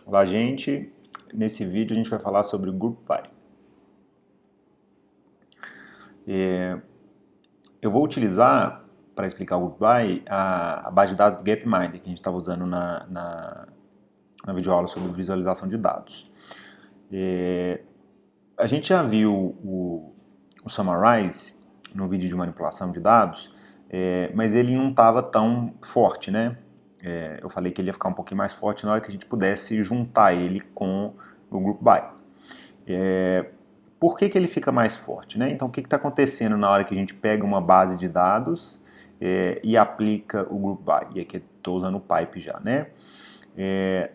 Olá, gente. Nesse vídeo a gente vai falar sobre o Group By. Eu vou utilizar, para explicar o Group By, a base de dados do Gapminder, que a gente estava usando na videoaula sobre visualização de dados. A gente já viu o Summarize no vídeo de manipulação de dados, mas ele não estava tão forte, né? Eu falei que ele ia ficar um pouquinho mais forte na hora que a gente pudesse juntar ele com o Group By. Por que ele fica mais forte, né? Então, o que está acontecendo na hora que a gente pega uma base de dados e aplica o Group By? E aqui estou usando o Pipe já, né?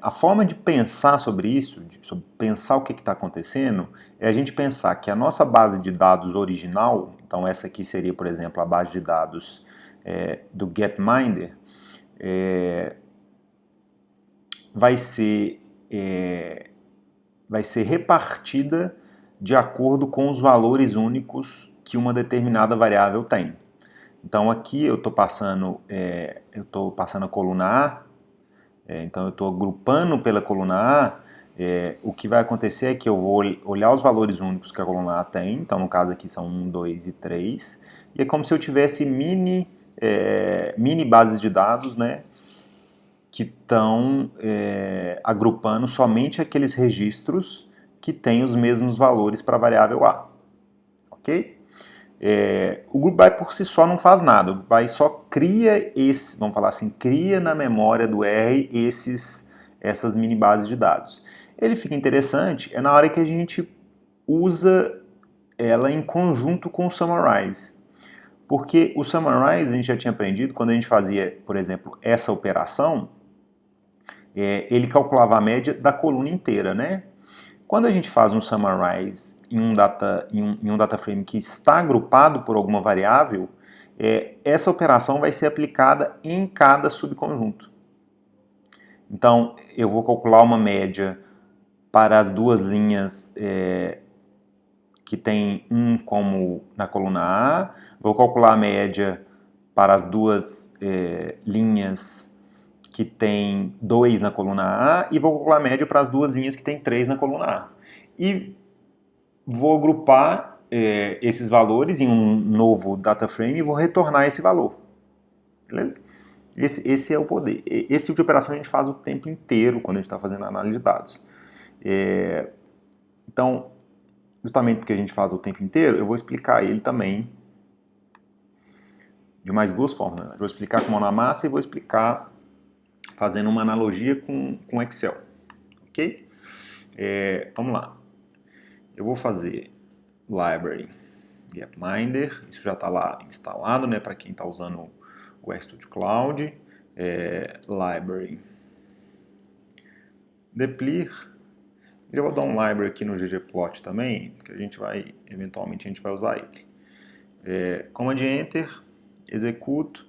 A forma de pensar sobre isso, sobre pensar o que está acontecendo, é a gente pensar que a nossa base de dados original, então essa aqui seria, por exemplo, a base de dados do Gapminder, vai ser repartida de acordo com os valores únicos que uma determinada variável tem. Então aqui eu estou passando a coluna A, então eu estou agrupando pela coluna A. O que vai acontecer é que eu vou olhar os valores únicos que a coluna A tem, então no caso aqui são 1, 2 e 3, e é como se eu tivesse mini bases de dados, né, que estão agrupando somente aqueles registros que têm os mesmos valores para a variável A. Ok? O Group By por si só não faz nada, o Group By só cria vamos falar assim, cria na memória do R essas mini bases de dados. Ele fica interessante na hora que a gente usa ela em conjunto com o Summarize. Porque o Summarize a gente já tinha aprendido, quando a gente fazia, por exemplo, essa operação, ele calculava a média da coluna inteira, né? Quando a gente faz um summarize em um data frame que está agrupado por alguma variável, essa operação vai ser aplicada em cada subconjunto. Então, eu vou calcular uma média para as duas linhas que tem 1 como na coluna A, vou calcular a média para as duas linhas que tem 2 na coluna A e vou calcular a média para as duas linhas que tem 3 na coluna A. E vou agrupar esses valores em um novo data frame e vou retornar esse valor. Beleza? Esse é o poder. Esse tipo de operação a gente faz o tempo inteiro quando a gente está fazendo análise de dados. Então, justamente porque a gente faz o tempo inteiro, eu vou explicar ele também de mais duas formas. Né? Eu vou explicar com mão na massa e vou explicar fazendo uma analogia com Excel. Ok? Vamos lá. Eu vou fazer library Gapminder, isso já está lá instalado, né, para quem está usando o RStudio Cloud. Library deplir. Eu vou dar um library aqui no ggplot também, que eventualmente a gente vai usar ele. Command Enter, executo,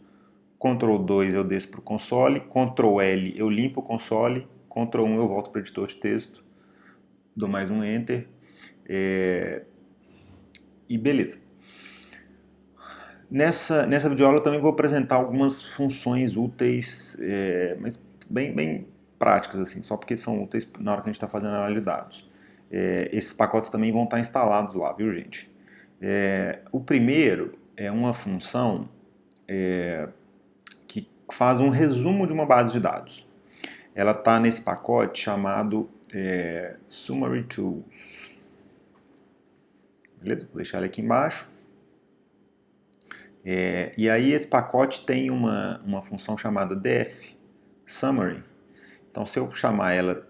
Ctrl 2 eu desço para o console, Ctrl L eu limpo o console, Ctrl 1 eu volto para o editor de texto, dou mais um Enter, e beleza. Nessa videoaula eu também vou apresentar algumas funções úteis, mas bem práticas, assim, só porque são úteis na hora que a gente está fazendo análise de dados. Esses pacotes também vão estar instalados lá, viu, gente? O primeiro é uma função que faz um resumo de uma base de dados. Ela está nesse pacote chamado Summary Tools. Beleza? Vou deixar ele aqui embaixo. E aí esse pacote tem uma função chamada def summary. Então se eu chamar ela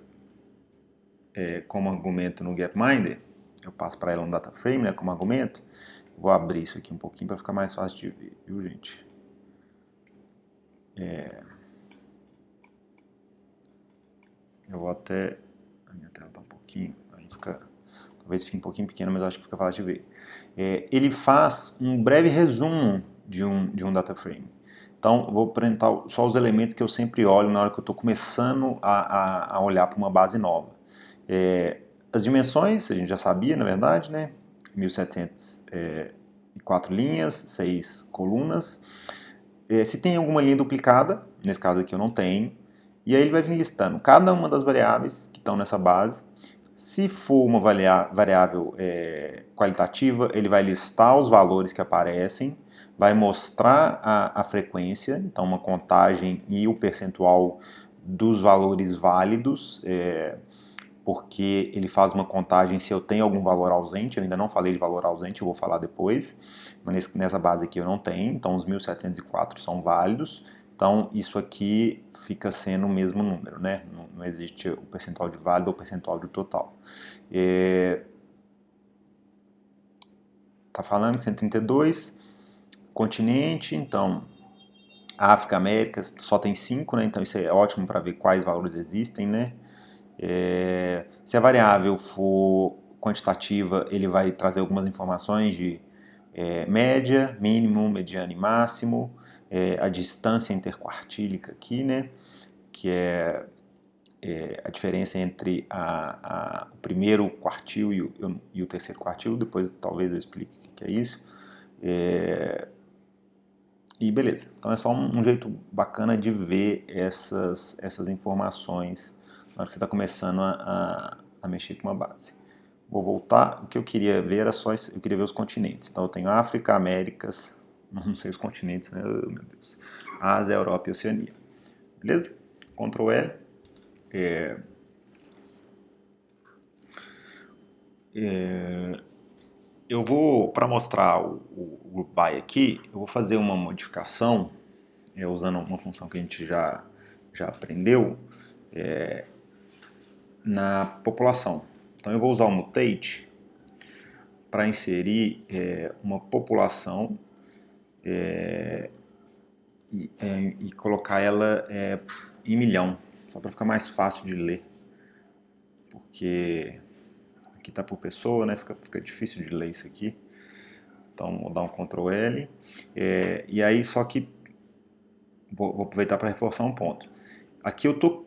como argumento no Gapminder, eu passo para ela um data frame, né, como argumento. Vou abrir isso aqui um pouquinho para ficar mais fácil de ver, viu, gente? Eu vou até... A minha tela está um pouquinho... Aí fica... Talvez fique um pouquinho pequeno, mas eu acho que fica fácil de ver. Ele faz um breve resumo de um data frame. Então, vou apresentar só os elementos que eu sempre olho na hora que eu estou começando a olhar para uma base nova. As dimensões, a gente já sabia, na verdade, né? 1704 linhas, 6 colunas. Se tem alguma linha duplicada, nesse caso aqui eu não tenho, E aí ele vai vir listando cada uma das variáveis que estão nessa base. Se for uma variável qualitativa, ele vai listar os valores que aparecem, vai mostrar a frequência, então uma contagem e o percentual dos valores válidos, porque ele faz uma contagem se eu tenho algum valor ausente. Eu ainda não falei de valor ausente, eu vou falar depois, mas nessa base aqui eu não tenho, então os 1704 são válidos. Então isso aqui fica sendo o mesmo número, né? Não existe o percentual de válido ou o percentual de total. Tá falando de 132, continente, então África, América, só tem 5, né? Então isso é ótimo para ver quais valores existem, né? Se a variável for quantitativa, ele vai trazer algumas informações de média, mínimo, mediano e máximo, a distância interquartílica aqui, né? Que é a diferença entre o primeiro quartil e o terceiro quartil. Depois talvez eu explique o que é isso. E beleza, então é só um jeito bacana de ver essas informações na hora que você está começando a mexer com uma base. Vou voltar, o que eu queria ver era só, eu queria ver os continentes. Então eu tenho África, Américas, não sei os continentes, né? Oh, meu Deus. Ásia, Europa e Oceania. Beleza? Ctrl L. Eu vou, para mostrar o group by aqui, eu vou fazer uma modificação, usando uma função que a gente já aprendeu, na população. Então eu vou usar o mutate para inserir uma população e colocar ela em milhão, só para ficar mais fácil de ler, porque aqui está por pessoa, né? Fica difícil de ler isso aqui. Então vou dar um Ctrl L, e aí só que vou aproveitar para reforçar um ponto. Aqui eu estou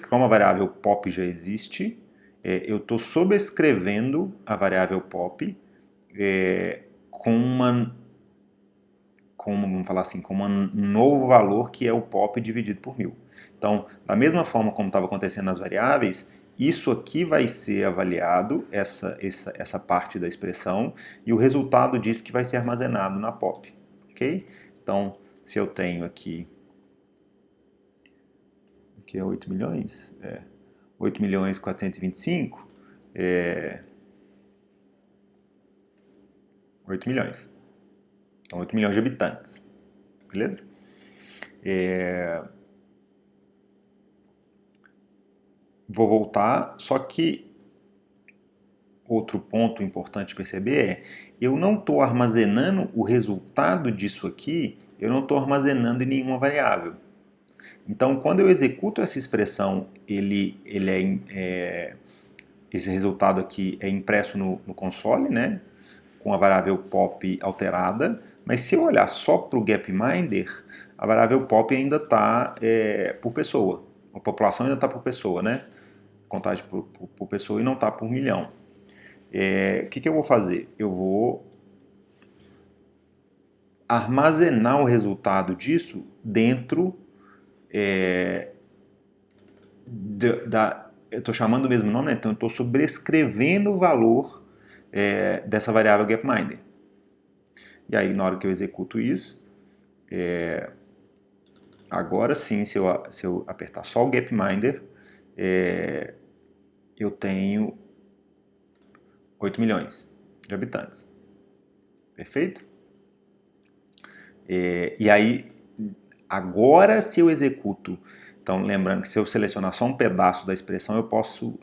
como a variável pop já existe, eu estou sobrescrevendo a variável pop vamos falar assim, com um novo valor que é o pop dividido por 1000. Então, da mesma forma como estava acontecendo nas variáveis, isso aqui vai ser avaliado, essa parte da expressão, e o resultado disso que vai ser armazenado na pop. Ok? Então, se eu tenho aqui é 8 milhões, 8 milhões 425, 8 milhões. Então, 8 milhões de habitantes. Beleza? Vou voltar, só que outro ponto importante perceber eu não estou armazenando o resultado disso aqui, eu não estou armazenando em nenhuma variável. Então, quando eu executo essa expressão, esse resultado aqui é impresso no console, né, com a variável pop alterada, mas se eu olhar só para o gapminder, a variável pop ainda está por pessoa, a população ainda está por pessoa, né, contagem por pessoa e não está por milhão. O que eu vou fazer? Eu vou armazenar o resultado disso dentro eu estou chamando o mesmo nome, né? Então eu estou sobrescrevendo o valor dessa variável gapminder. E aí na hora que eu executo isso, agora sim, se eu apertar só o gapminder, eu tenho 8 milhões de habitantes. Perfeito? E aí, agora se eu executo, então lembrando que se eu selecionar só um pedaço da expressão, eu posso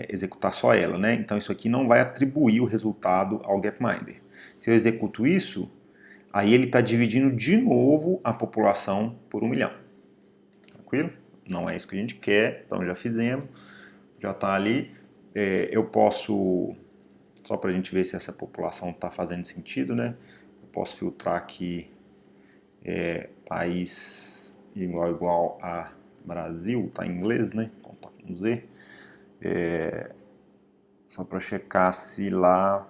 executar só ela, né? Então isso aqui não vai atribuir o resultado ao gapminder. Se eu executo isso, aí ele está dividindo de novo a população por 1 milhão. Tranquilo? Não é isso que a gente quer, então já fizemos, já está ali. Eu posso, só para a gente ver se essa população está fazendo sentido, né? Eu posso filtrar aqui país igual a Brasil, tá em inglês, né? Então tá com Z. Só para checar se lá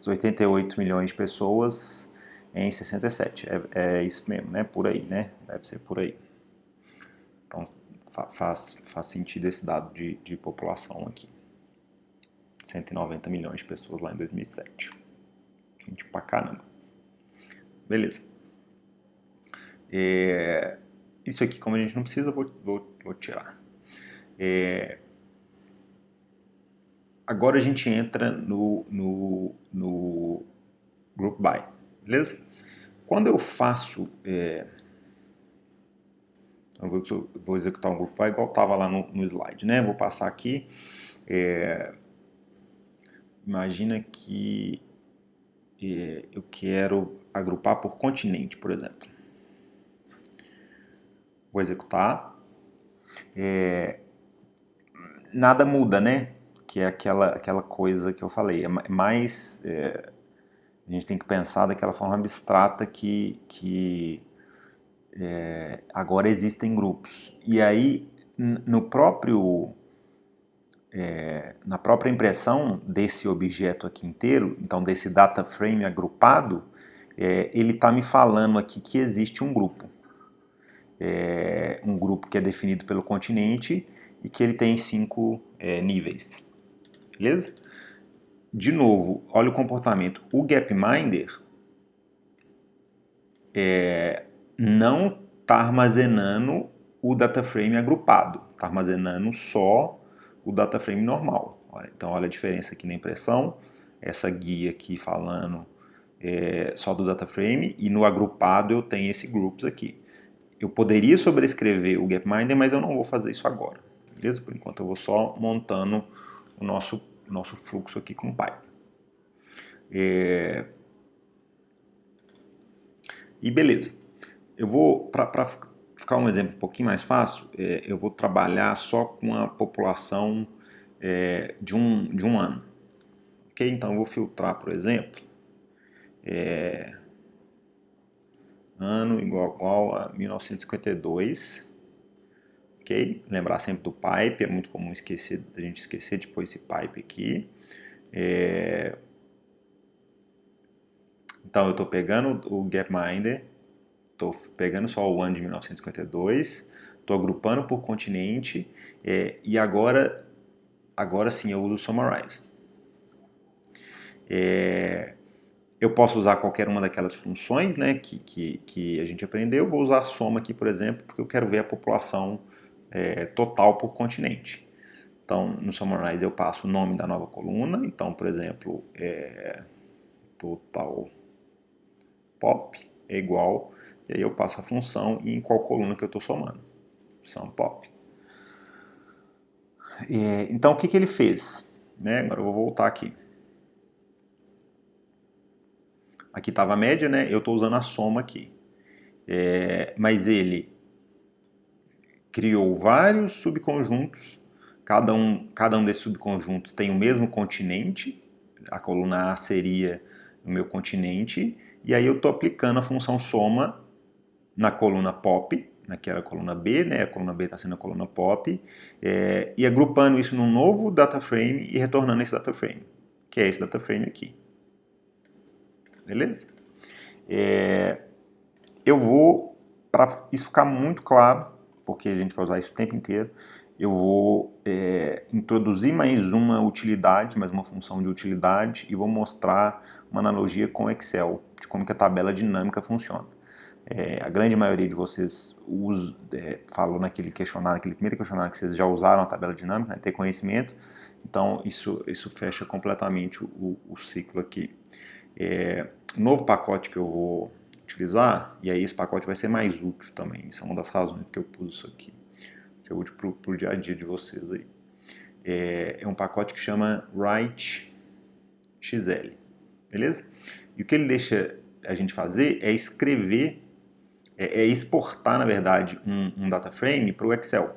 88 milhões de pessoas em 67. É isso mesmo, né? Por aí, né? Deve ser por aí. Então faz sentido esse dado de população aqui. 190 milhões de pessoas lá em 2007. Gente pra caramba. Beleza. Isso aqui, como a gente não precisa, vou tirar. Agora a gente entra no Group By, beleza? Quando eu faço... eu vou executar um Group By igual estava lá no slide, né? Vou passar aqui. Imagina que eu quero agrupar por continente, por exemplo. Vou executar. Nada muda, né? Que é aquela coisa que eu falei. A gente tem que pensar daquela forma abstrata que agora existem grupos. E aí, na própria impressão desse objeto aqui inteiro, então desse data frame agrupado, ele está me falando aqui que existe um grupo. Um grupo que é definido pelo continente e que ele tem 5 níveis. Beleza? De novo, olha o comportamento. O Gapminder não está armazenando o data frame agrupado, está armazenando só o data frame normal. Então olha a diferença aqui na impressão, essa guia aqui falando só do data frame, e no agrupado eu tenho esse groups aqui. Eu poderia sobrescrever o Gapminder, mas eu não vou fazer isso agora. Beleza? Por enquanto eu vou só montando o nosso fluxo aqui com o Python. E beleza. Eu vou, para ficar um exemplo um pouquinho mais fácil, eu vou trabalhar só com a população de um ano. Ok? Então eu vou filtrar, por exemplo, ano igual a 1952. Ok? Lembrar sempre do pipe, é muito comum a gente esquecer de pôr esse pipe aqui. Então eu estou pegando o Gapminder, estou pegando só o ano de 1952, estou agrupando por continente e agora sim eu uso o Summarize. Eu posso usar qualquer uma daquelas funções, né, que a gente aprendeu. Vou usar a soma aqui, por exemplo, porque eu quero ver a população total por continente. Então, no Summarize eu passo o nome da nova coluna. Então, por exemplo, total pop é igual, e aí eu passo a função e em qual coluna que eu estou somando. Sum pop. Então, o que ele fez? Agora eu vou voltar aqui. Aqui estava a média, né? Eu estou usando a soma aqui. Mas ele criou vários subconjuntos. Cada um desses subconjuntos tem o mesmo continente. A coluna A seria o meu continente. E aí eu estou aplicando a função soma na coluna pop, naquela coluna B, né? A coluna B está sendo a coluna pop. E agrupando isso num novo data frame e retornando esse data frame, que é esse data frame aqui. Beleza? Eu vou, para isso ficar muito claro, porque a gente vai usar isso o tempo inteiro, eu vou introduzir mais uma utilidade, mais uma função de utilidade, e vou mostrar uma analogia com o Excel, de como que a tabela dinâmica funciona. A grande maioria de vocês falou naquele primeiro questionário que vocês já usaram a tabela dinâmica, né, ter conhecimento, então isso fecha completamente o ciclo aqui. O novo pacote que eu vou utilizar, e aí esse pacote vai ser mais útil também, isso é uma das razões que eu pus isso aqui, vai ser útil para o dia a dia de vocês aí. É um pacote que chama WriteXL, beleza? E o que ele deixa a gente fazer é escrever, exportar, na verdade, um data frame para o Excel,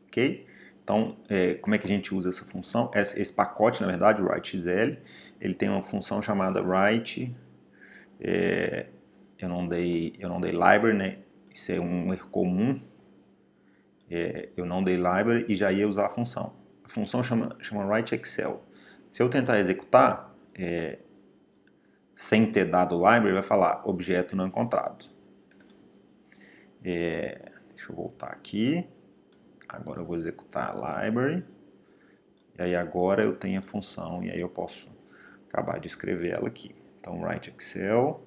ok? Então, como é que a gente usa essa função? Esse pacote, na verdade, o WriteXL, ele tem uma função chamada write, eu não dei library, né? Isso é um erro comum, eu não dei library e já ia usar a função. A função chama write Excel. Se eu tentar executar, sem ter dado library, vai falar objeto não encontrado. Deixa eu voltar aqui. Agora eu vou executar a library. E aí agora eu tenho a função, e aí eu posso acabar de escrever ela aqui. Então, write Excel.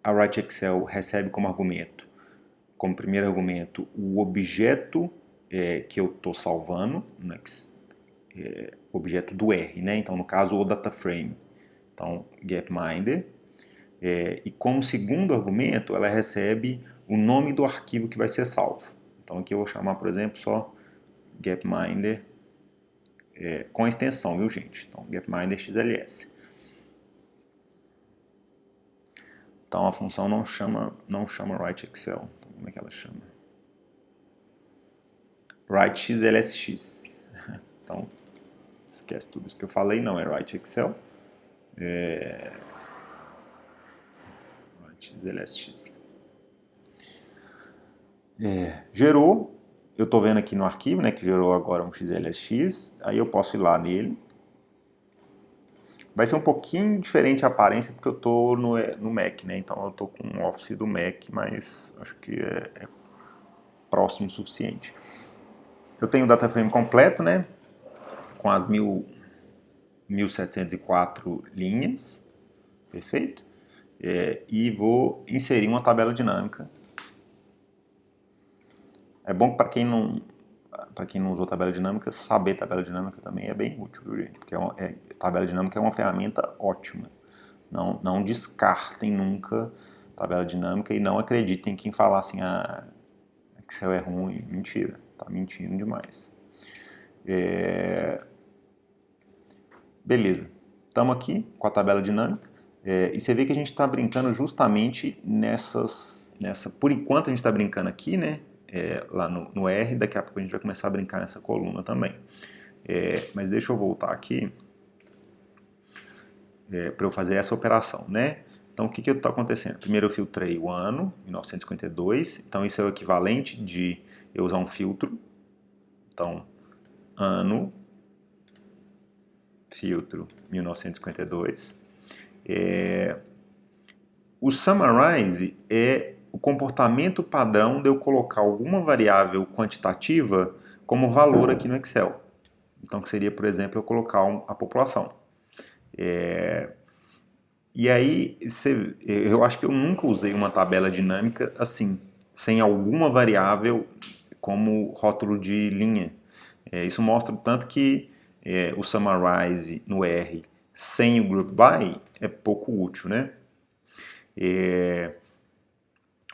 A write Excel recebe como argumento, como primeiro argumento, o objeto que eu estou salvando, o objeto do R, né? Então, no caso, o data frame. Então, gapminder. E como segundo argumento, ela recebe o nome do arquivo que vai ser salvo. Então, aqui eu vou chamar, por exemplo, só gapminder, com a extensão, viu, gente? Então, gapminder XLS. Então, a função não chama write Excel. Então, como é que ela chama? Write XLSX. Então, esquece tudo isso que eu falei, não é write Excel. Write XLSX. Gerou, eu estou vendo aqui no arquivo, né, que gerou agora um XLSX, aí eu posso ir lá nele. Vai ser um pouquinho diferente a aparência porque eu estou no Mac, né, então eu estou com o Office do Mac, mas acho que é próximo o suficiente. Eu tenho o data frame completo, né, com as 1704 linhas, perfeito? E vou inserir uma tabela dinâmica. É bom que para quem não usou tabela dinâmica, saber tabela dinâmica também é bem útil, viu, gente? Porque tabela dinâmica é uma ferramenta ótima. Não descartem nunca tabela dinâmica e não acreditem em quem falar assim, Excel é ruim. Mentira, tá mentindo demais. Beleza, estamos aqui com a tabela dinâmica e você vê que a gente está brincando justamente por enquanto a gente está brincando aqui, né? Lá no R, daqui a pouco a gente vai começar a brincar nessa coluna também. Mas deixa eu voltar aqui para eu fazer essa operação, né? Então, o que está acontecendo? Primeiro eu filtrei o ano, 1952, então isso é o equivalente de eu usar um filtro. Então, ano, filtro, 1952. O summarize é o comportamento padrão de eu colocar alguma variável quantitativa como valor aqui no Excel. Então, que seria, por exemplo, eu colocar a população. E aí, eu acho que eu nunca usei uma tabela dinâmica assim, sem alguma variável como rótulo de linha. Isso mostra tanto que o summarize no R sem o group by é pouco útil, né?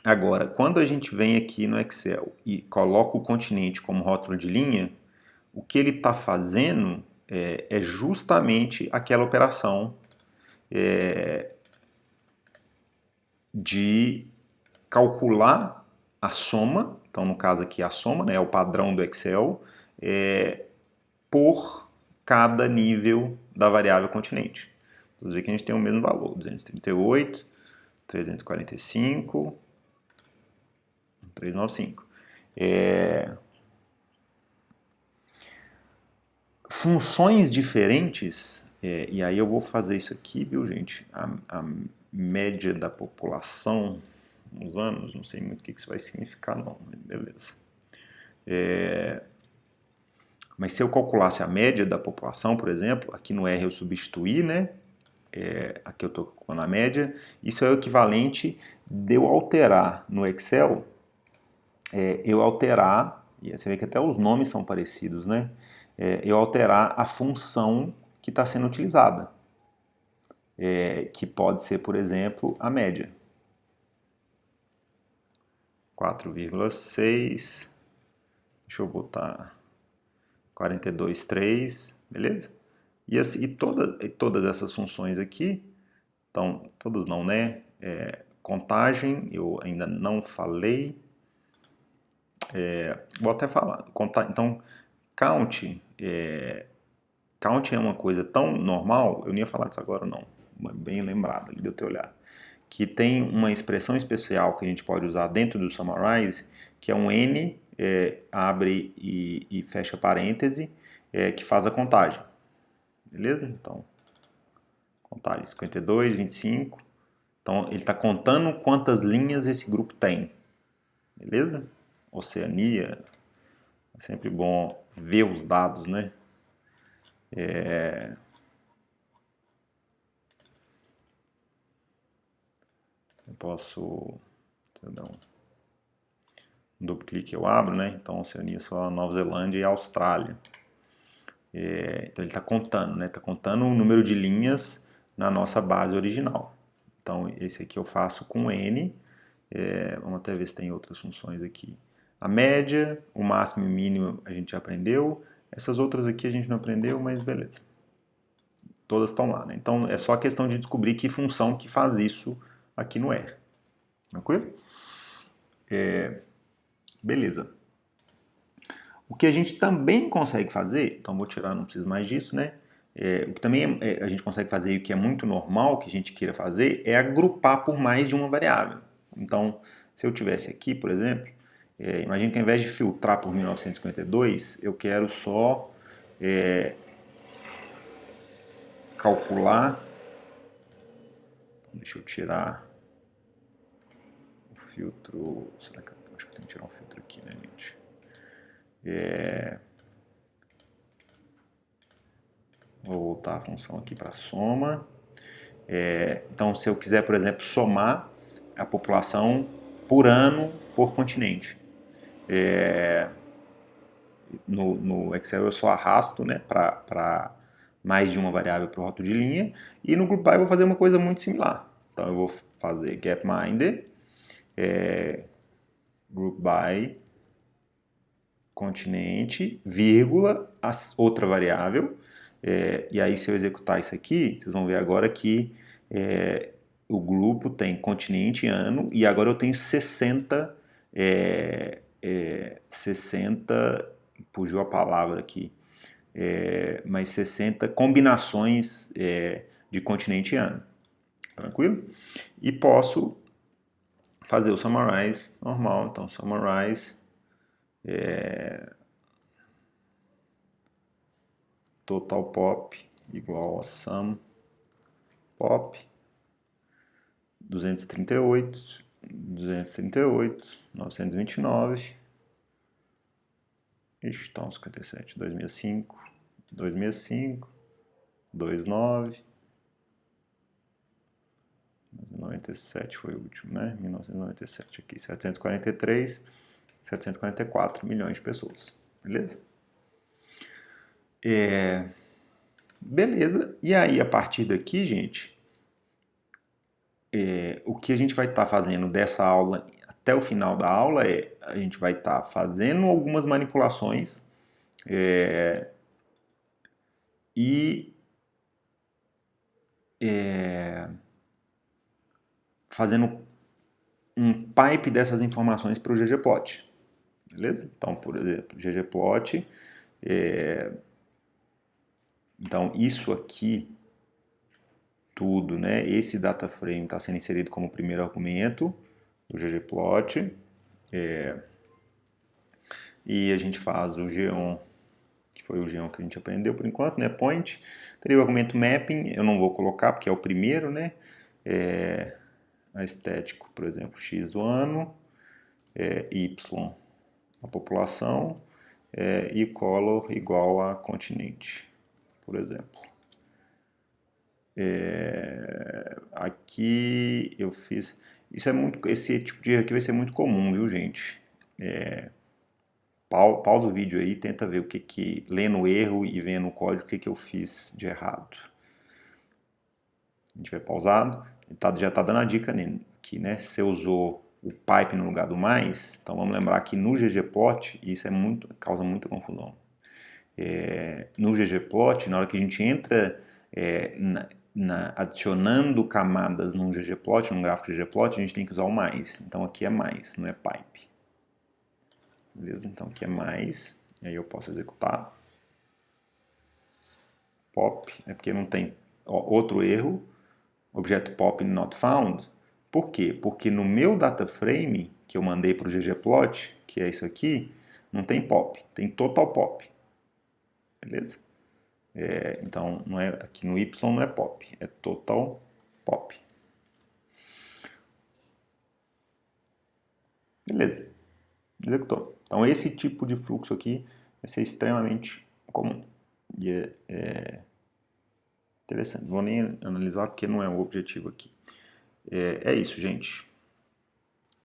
Agora, quando a gente vem aqui no Excel e coloca o continente como rótulo de linha, o que ele está fazendo é justamente aquela operação de calcular a soma, então no caso aqui a soma, né, é o padrão do Excel, por cada nível da variável continente. Vocês veem que a gente tem o mesmo valor, 238, 345, 395. Funções diferentes, e aí eu vou fazer isso aqui, viu, gente? A média da população nos anos, não sei muito o que isso vai significar, não, mas beleza. Mas se eu calculasse a média da população, por exemplo, aqui no R eu substituí, né? Aqui eu estou calculando a média. Isso é o equivalente de eu alterar no Excel, e você vê que até os nomes são parecidos, né? Eu alterar a função que está sendo utilizada, que pode ser, por exemplo, a média. 4,6, deixa eu botar 42,3, beleza? E todas essas funções aqui, então, todas não, né? Contagem, eu ainda não falei. Vou até falar. Então, count é uma coisa tão normal, eu nem ia falar disso agora não, bem lembrado ali de eu ter olhado, que tem uma expressão especial que a gente pode usar dentro do summarize, que é um N, abre e fecha parêntese, que faz a contagem. Beleza? Então, Contagem 52, 25. Então, ele está contando quantas linhas esse grupo tem. Beleza? Oceania. É sempre bom ver os dados, né? Eu posso... Se eu der um duplo clique eu abro, né? Então, Oceania só Nova Zelândia e Austrália. Então, ele está contando, né? Está contando o número de linhas na nossa base original. Então, esse aqui eu faço com N. Vamos até ver se tem outras funções aqui. A média, o máximo e o mínimo a gente já aprendeu. Essas outras aqui a gente não aprendeu, mas beleza. Todas estão lá, né? Então é só questão de descobrir que função que faz isso aqui no R. Tranquilo? Beleza. O que a gente também consegue fazer, então vou tirar, não preciso mais disso, né? O que também a gente consegue fazer e o que é muito normal que a gente queira fazer é agrupar por mais de uma variável. Então, se eu tivesse aqui, por exemplo, imagine que ao invés de filtrar por 1952, eu quero só calcular. Deixa eu tirar o filtro. Será que eu acho que eu tenho que tirar um filtro aqui, né, gente? Vou voltar a função aqui para soma. Então, se eu quiser, por exemplo, somar a população por ano por continente. No Excel eu só arrasto, né, para mais de uma variável para o rótulo de linha. E no Group By eu vou fazer uma coisa muito similar. Então eu vou fazer gapminder, Group By, continente, vírgula, outra variável. E aí se eu executar isso aqui, vocês vão ver agora que o grupo tem continente e ano, e agora eu tenho 60, 60, fugiu a palavra aqui, mas 60 combinações de continente e ano. Tranquilo? E posso fazer o summarize normal, então summarize total pop igual a sum pop 238, 238, 929, ixi, tá uns 57, 265, 265, 29, 1997 foi o último, né? 1997 aqui, 743, 744 milhões de pessoas, beleza? Beleza, e aí a partir daqui, gente, o que a gente vai estar fazendo dessa aula até o final da aula a gente vai estar fazendo algumas manipulações e fazendo um pipe dessas informações para o ggplot, beleza? Então, por exemplo, ggplot, então isso aqui tudo, né? Esse data frame está sendo inserido como primeiro argumento do ggplot, e a gente faz o geon, que foi o geon que a gente aprendeu por enquanto, né? Point, teria o argumento mapping, eu não vou colocar porque é o primeiro, né? A estético, por exemplo, x o ano, y a população, e color igual a continente, por exemplo. Aqui eu fiz. Esse tipo de erro aqui vai ser muito comum, viu, gente? Pausa o vídeo aí, tenta ver lendo o erro e vendo o código, o que eu fiz de errado. A gente vai pausado, já está dando a dica aqui, né? Se você usou o pipe no lugar do mais, então vamos lembrar que no ggplot, isso causa muita confusão. No ggplot, na hora que a gente entra adicionando camadas num ggplot, num gráfico ggplot, a gente tem que usar o mais. Então aqui é mais, não é pipe. Beleza? Então aqui é mais, e aí eu posso executar. Pop, porque não tem outro erro, objeto pop not found. Por quê? Porque no meu data frame, que eu mandei para o ggplot, que é isso aqui, não tem pop, tem total pop. Beleza? Então, não é, aqui no Y não é pop, é total pop. Beleza, executou. Então, esse tipo de fluxo aqui vai ser extremamente comum. E é interessante. Vou nem analisar porque não é o objetivo aqui. É isso, gente.